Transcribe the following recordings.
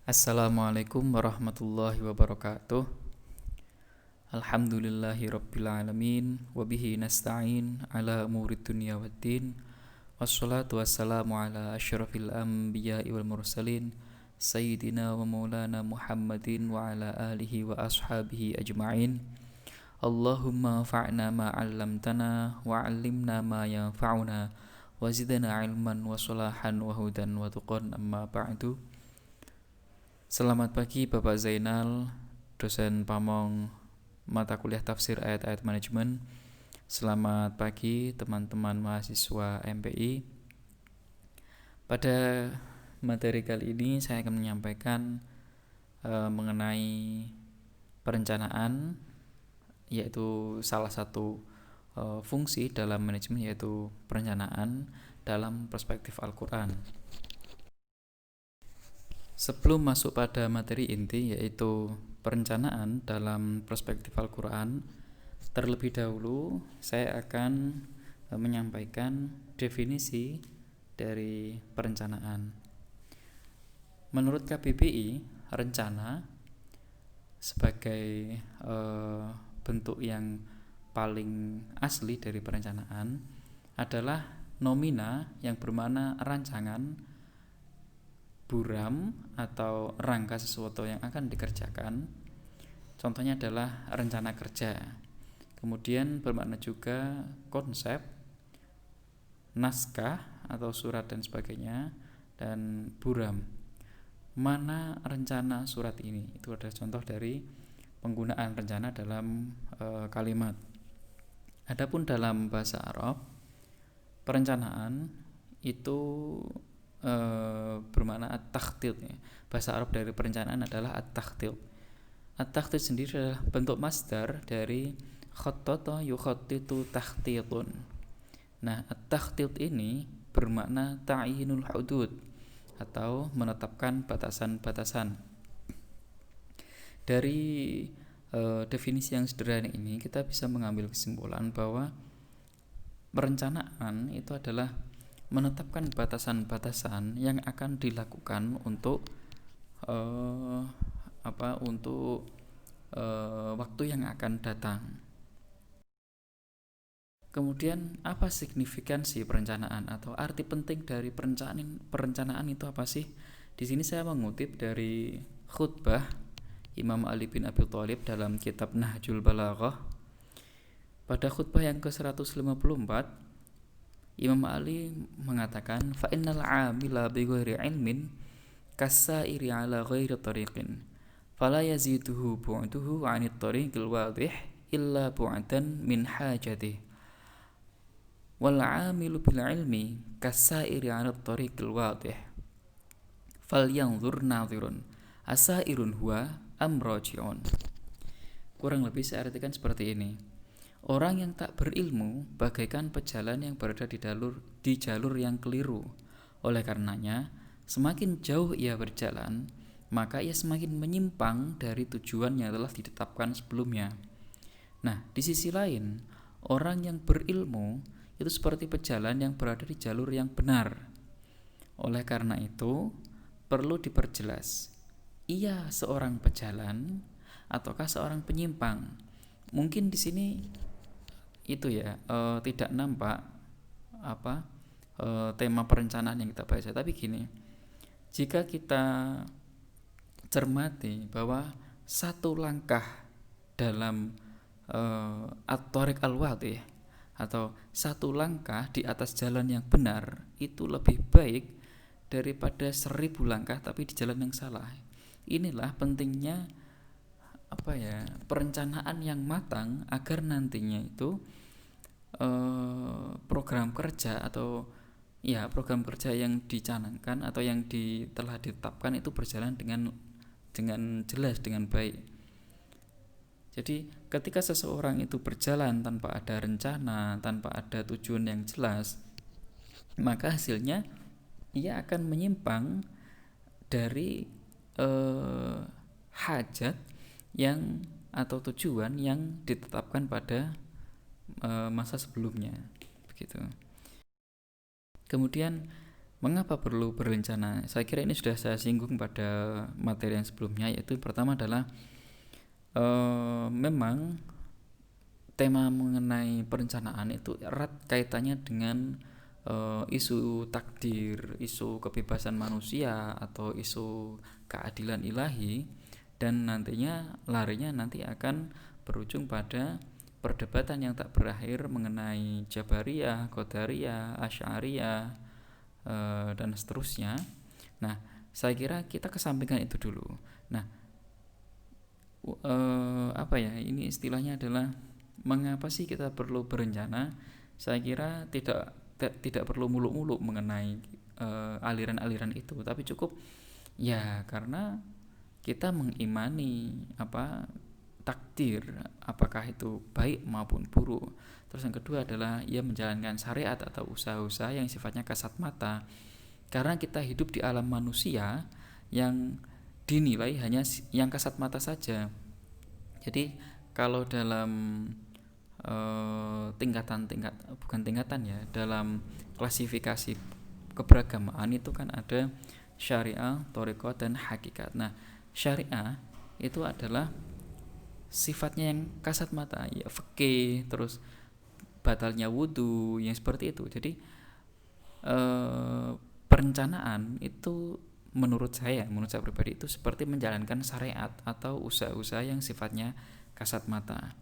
Assalamualaikum warahmatullahi wabarakatuh. Alhamdulillahi rabbil alamin wabihi nasta'in ala umurid dunya waddin. Wassalatu wassalamu ala asyrafil anbiya'i wal mursalin sayyidina wa maulana Muhammadin wa ala alihi wa ashabihi ajma'in. Allahumma fa'na ma 'allamtana wa 'allimna ma yanfa'una wa zidna ilman wa salahan wa hudan wa tuqan, amma ba'du. Selamat pagi Bapak Zainal, dosen pamong mata kuliah tafsir ayat-ayat manajemen. Selamat pagi teman-teman mahasiswa MPI. Pada materi kali ini saya akan menyampaikan mengenai perencanaan, yaitu salah satu fungsi dalam manajemen, yaitu perencanaan dalam perspektif Al-Quran. Sebelum masuk pada materi inti, yaitu perencanaan dalam perspektif Al-Quran, terlebih dahulu saya akan menyampaikan definisi dari perencanaan. Menurut KBBI, rencana sebagai bentuk yang paling asli dari perencanaan adalah nomina yang bermakna rancangan, buram atau rangka sesuatu yang akan dikerjakan. Contohnya adalah rencana kerja. Kemudian bermakna juga konsep, naskah atau surat dan sebagainya, dan buram. Mana rencana surat ini? Itu adalah contoh dari penggunaan rencana dalam kalimat. Adapun dalam bahasa Arab, perencanaan itu bermakna at-takhtit, ya. Bahasa Arab dari perencanaan adalah at-takhtit. At-takhtit sendiri adalah bentuk masdar dari khattata yukhattitu takhtitun. Nah, at-takhtit ini bermakna ta'yinul hudud atau menetapkan batasan-batasan. Dari definisi yang sederhana ini kita bisa mengambil kesimpulan bahwa perencanaan itu adalah menetapkan batasan-batasan yang akan dilakukan untuk waktu yang akan datang. Kemudian apa signifikansi perencanaan atau arti penting dari perencanaan itu apa sih? Di sini saya mengutip dari khutbah Imam Ali bin Abi Thalib dalam kitab Nahjul Balaghah. Pada khutbah yang ke-154, Imam Ali mengatakan, fa innal 'amila bi ghairi ilmin kasairi 'ala ghairi tariqin fala yaziduhu bu'duhu 'anit tariqil wadih illa bu'dan min hajatih wal 'amilu bil ilmi kasairi 'ala tariqil wadih falyanzur nadhirun asairun huwa am raji'un. Kurang lebih saya artikan seperti ini. Orang yang tak berilmu bagaikan pejalan yang berada di jalur yang keliru. Oleh karenanya, semakin jauh ia berjalan, maka ia semakin menyimpang dari tujuan yang telah ditetapkan sebelumnya. Nah, di sisi lain, orang yang berilmu itu seperti pejalan yang berada di jalur yang benar. Oleh karena itu, perlu diperjelas, ia seorang pejalan ataukah seorang penyimpang? Mungkin di sini itu ya tidak nampak tema perencanaan yang kita baca, tapi gini, jika kita cermati bahwa satu langkah dalam at-thariq al-wadih atau satu langkah di atas jalan yang benar itu lebih baik daripada 1000 langkah tapi di jalan yang salah. Inilah pentingnya perencanaan yang matang agar nantinya itu program kerja yang dicanangkan atau yang telah ditetapkan itu berjalan dengan jelas, dengan baik. Jadi ketika seseorang itu berjalan tanpa ada rencana, tanpa ada tujuan yang jelas, maka hasilnya ia akan menyimpang dari hajat yang atau tujuan yang ditetapkan pada masa sebelumnya, begitu. Kemudian Mengapa perlu berencana? Saya kira ini sudah saya singgung pada materi yang sebelumnya, yaitu pertama adalah memang tema mengenai perencanaan itu erat kaitannya dengan isu takdir, isu kebebasan manusia atau isu keadilan ilahi, dan nantinya larinya nanti akan berujung pada perdebatan yang tak berakhir mengenai Jabariyah, Qadariyah, Asy'ariyah, dan seterusnya. Nah, saya kira kita kesampingkan itu dulu. Nah, apa ya? Ini istilahnya adalah mengapa sih kita perlu berencana? Saya kira tidak perlu muluk-muluk mengenai aliran-aliran itu, tapi cukup ya karena kita mengimani takdir, apakah itu baik maupun buruk. Terus yang kedua adalah ia menjalankan syariat atau usaha-usaha yang sifatnya kasat mata. Karena kita hidup di alam manusia yang dinilai hanya yang kasat mata saja. Jadi kalau dalam bukan tingkatan ya, dalam klasifikasi keberagamaan itu kan ada syariah, thariqah, dan hakikat. Nah, syariah itu adalah sifatnya yang kasat mata, ya fikih, terus batalnya wudhu, yang seperti itu. Jadi perencanaan itu menurut saya pribadi itu seperti menjalankan syariat atau usaha-usaha yang sifatnya kasat mata.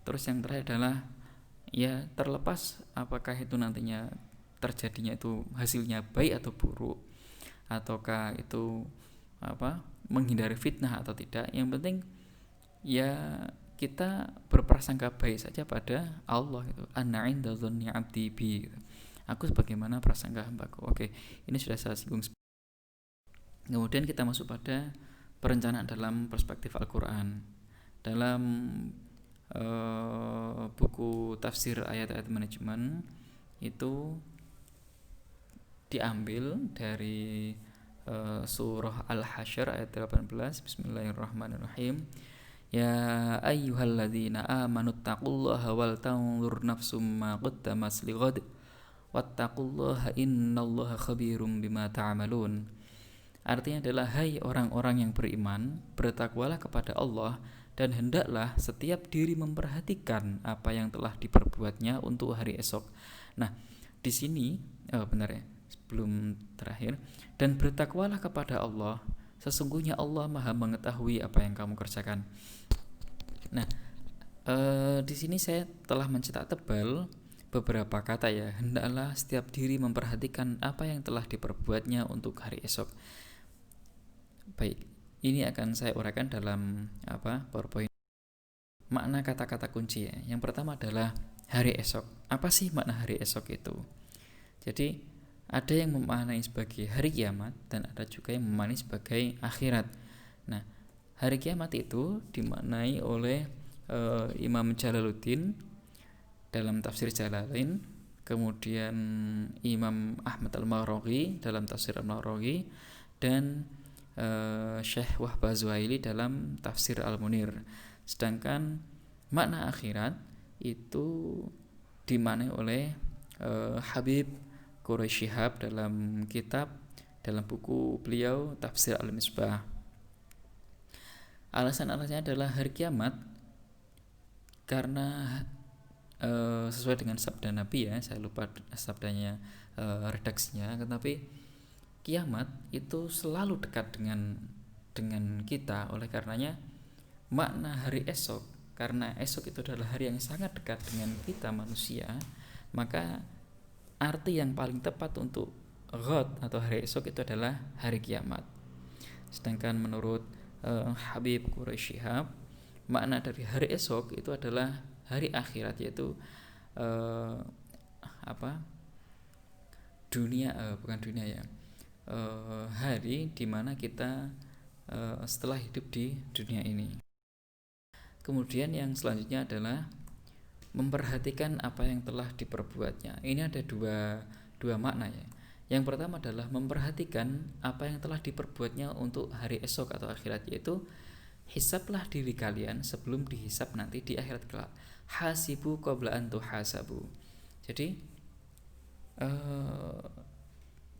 Terus yang terakhir adalah ya terlepas apakah itu nantinya terjadinya itu hasilnya baik atau buruk, ataukah itu menghindari fitnah atau tidak, yang penting ya kita berprasangka baik saja pada Allah itu. Ana 'inda dzanni 'abdi bi. Aku sebagaimana prasangka hambaku. Oke, ini sudah saya singgung. Kemudian kita masuk pada perencanaan dalam perspektif Al-Qur'an. Dalam buku tafsir ayat-ayat manajemen itu diambil dari surah Al-Hasyr ayat 18. Bismillahirrahmanirrahim. Ya ayyuhalladzina amanu taqullaha wal tanzur nafsum ma qaddamat lighad wattaqullaha innallaha khabirum bima ta'malun. Artinya adalah hai orang-orang yang beriman, bertakwalah kepada Allah dan hendaklah setiap diri memperhatikan apa yang telah diperbuatnya untuk hari esok. Nah, di sini benar ya, sebelum terakhir, dan bertakwalah kepada Allah, sesungguhnya Allah Maha mengetahui apa yang kamu kerjakan. Nah, di sini saya telah mencetak tebal beberapa kata ya. Hendaklah setiap diri memperhatikan apa yang telah diperbuatnya untuk hari esok. Baik, ini akan saya uraikan dalam PowerPoint. Makna kata-kata kunci ya. Yang pertama adalah hari esok. Apa sih makna hari esok itu? Jadi ada yang memaknai sebagai hari kiamat dan ada juga yang memaknai sebagai akhirat. Nah, hari kiamat itu dimaknai oleh Imam Jalaluddin dalam tafsir Jalalain, kemudian Imam Ahmad Al-Maraghi dalam tafsir Al-Maraghi, dan Syekh Wahbah Zuhaili dalam tafsir Al-Munir. Sedangkan makna akhirat itu dimaknai oleh Habib Quraish Shihab dalam buku beliau Tafsir Al-Misbah. Alasan-alasannya adalah hari kiamat karena sesuai dengan sabda Nabi ya, saya lupa sabdanya redaksinya, tetapi kiamat itu selalu dekat dengan kita. Oleh karenanya makna hari esok, karena esok itu adalah hari yang sangat dekat dengan kita manusia, maka arti yang paling tepat untuk ghad atau hari esok itu adalah hari kiamat. Sedangkan menurut Habib Quraish Shihab, makna dari hari esok itu adalah hari akhirat, yaitu hari dimana kita setelah hidup di dunia ini. Kemudian yang selanjutnya adalah memperhatikan apa yang telah diperbuatnya. Ini ada dua makna ya. Yang pertama adalah memperhatikan apa yang telah diperbuatnya untuk hari esok atau akhirat, yaitu hisablah diri kalian sebelum dihisab nanti di akhirat kelak. Hasibu qabla an tuhasabu. Jadi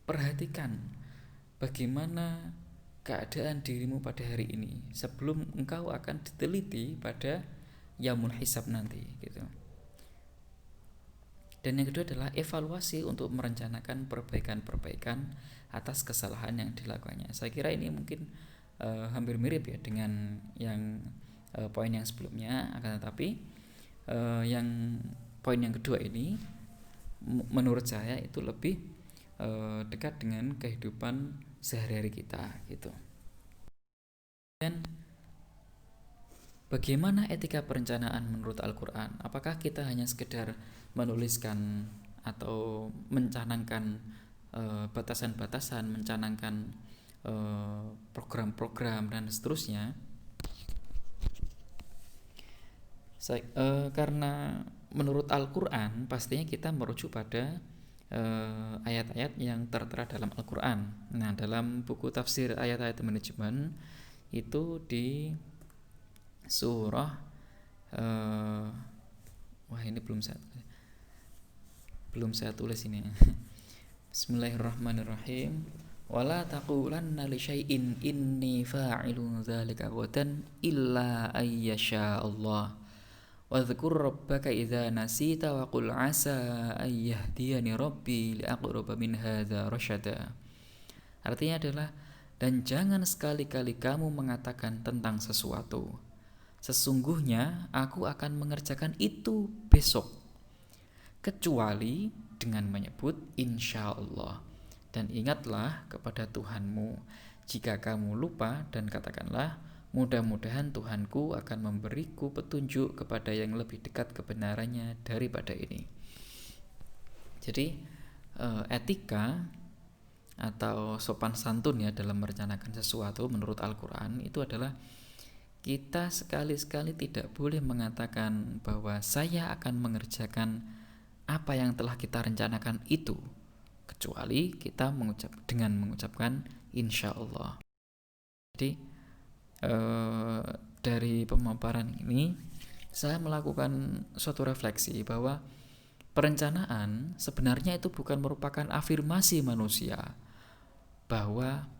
perhatikan bagaimana keadaan dirimu pada hari ini sebelum engkau akan diteliti pada yaumul hisab nanti gitu. Dan yang kedua adalah evaluasi untuk merencanakan perbaikan-perbaikan atas kesalahan yang dilakukannya. Saya kira ini mungkin hampir mirip ya dengan yang poin yang sebelumnya, akan tetapi yang poin yang kedua ini menurut saya itu lebih dekat dengan kehidupan sehari-hari kita gitu. Dan bagaimana etika perencanaan menurut Al-Quran? Apakah kita hanya sekedar menuliskan atau mencanangkan batasan-batasan, mencanangkan program-program dan seterusnya? Karena menurut Al-Quran pastinya kita merujuk pada ayat-ayat yang tertera dalam Al-Quran. Nah, dalam buku tafsir ayat-ayat manajemen itu di surah wah ini belum saya tulis ini. Bismillahirrahmanirrahim. Wala taqulanna li syai'in inni fa'ilun dzalika ghadan illa ayyasha Allah. Wadhkur rabbaka idza nasita wa qul asa ay yahdiyani rabbi li aqraba min hadza rasyada. Artinya adalah, dan jangan sekali-kali kamu mengatakan tentang sesuatu, sesungguhnya aku akan mengerjakan itu besok, kecuali dengan menyebut insyaallah. Dan ingatlah kepada Tuhanmu jika kamu lupa, dan katakanlah mudah-mudahan Tuhanku akan memberiku petunjuk kepada yang lebih dekat kebenarannya daripada ini. Jadi etika atau sopan santun ya dalam merencanakan sesuatu menurut Al-Quran itu adalah kita sekali-sekali tidak boleh mengatakan bahwa saya akan mengerjakan apa yang telah kita rencanakan itu, kecuali kita dengan mengucapkan insya Allah. Jadi dari pemaparan ini saya melakukan suatu refleksi bahwa perencanaan sebenarnya itu bukan merupakan afirmasi manusia bahwa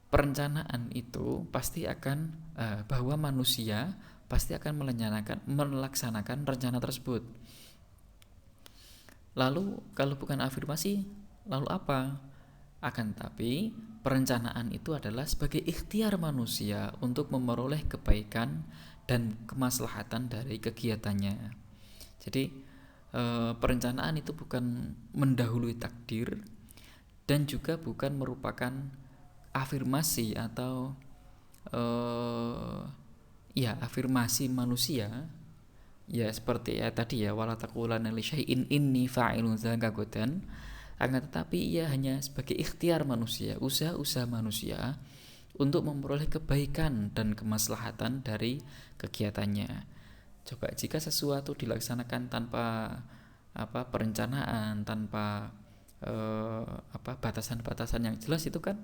perencanaan itu pasti akan bahwa manusia pasti akan melaksanakan rencana tersebut. Lalu kalau bukan afirmasi, lalu apa? Akan tetapi perencanaan itu adalah sebagai ikhtiar manusia untuk memperoleh kebaikan dan kemaslahatan dari kegiatannya. Jadi perencanaan itu bukan mendahului takdir dan juga bukan merupakan afirmasi atau afirmasi manusia ya seperti ya tadi ya, wala taqulanna li syai'in inni fa'ilun dzalika ghadan. Akan tetapi ia hanya sebagai ikhtiar manusia, usaha-usaha manusia untuk memperoleh kebaikan dan kemaslahatan dari kegiatannya. Coba jika sesuatu dilaksanakan tanpa perencanaan, tanpa batasan-batasan yang jelas, itu kan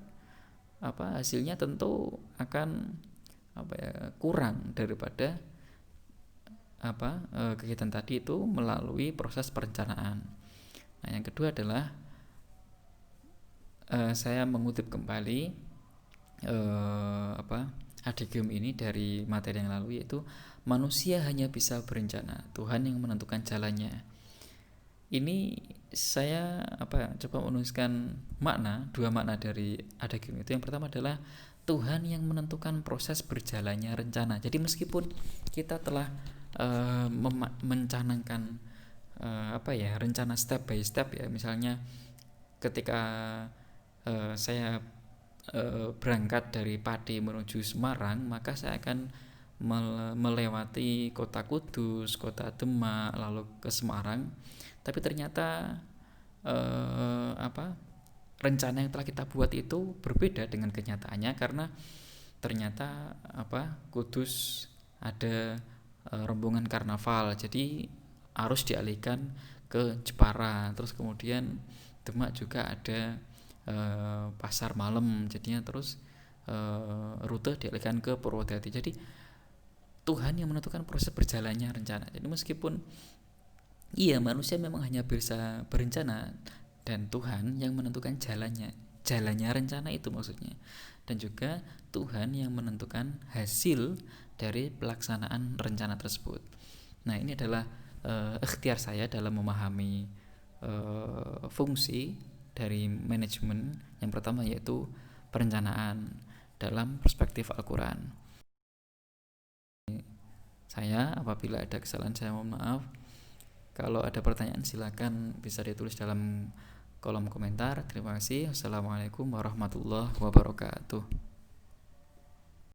hasilnya tentu akan kurang daripada kegiatan tadi itu melalui proses perencanaan. Nah, yang kedua adalah saya mengutip kembali adigium ini dari materi yang lalu, yaitu manusia hanya bisa berencana, Tuhan yang menentukan jalannya. Ini saya coba menuliskan dua makna dari adigium itu. Yang pertama adalah Tuhan yang menentukan proses berjalannya rencana. Jadi meskipun kita telah mencanangkan rencana step by step ya, misalnya ketika saya berangkat dari Pati menuju Semarang, maka saya akan melewati kota Kudus, kota Demak, lalu ke Semarang. Tapi ternyata rencana yang telah kita buat itu berbeda dengan kenyataannya, karena ternyata Kudus ada rombongan karnaval, jadi harus dialihkan ke Jepara. Terus kemudian Demak juga ada pasar malam, jadinya terus rute dialihkan ke Purwodadi. Jadi Tuhan yang menentukan proses berjalannya rencana. Jadi meskipun manusia memang hanya bisa berencana, dan Tuhan yang menentukan jalannya rencana itu maksudnya, dan juga Tuhan yang menentukan hasil dari pelaksanaan rencana tersebut. Nah, ini adalah ikhtiar saya dalam memahami fungsi dari manajemen. Yang pertama yaitu perencanaan dalam perspektif Al-Quran. Saya apabila ada kesalahan saya mohon maaf. Kalau ada pertanyaan silakan bisa ditulis dalam kolom komentar. Terima kasih. Wassalamualaikum warahmatullahi wabarakatuh.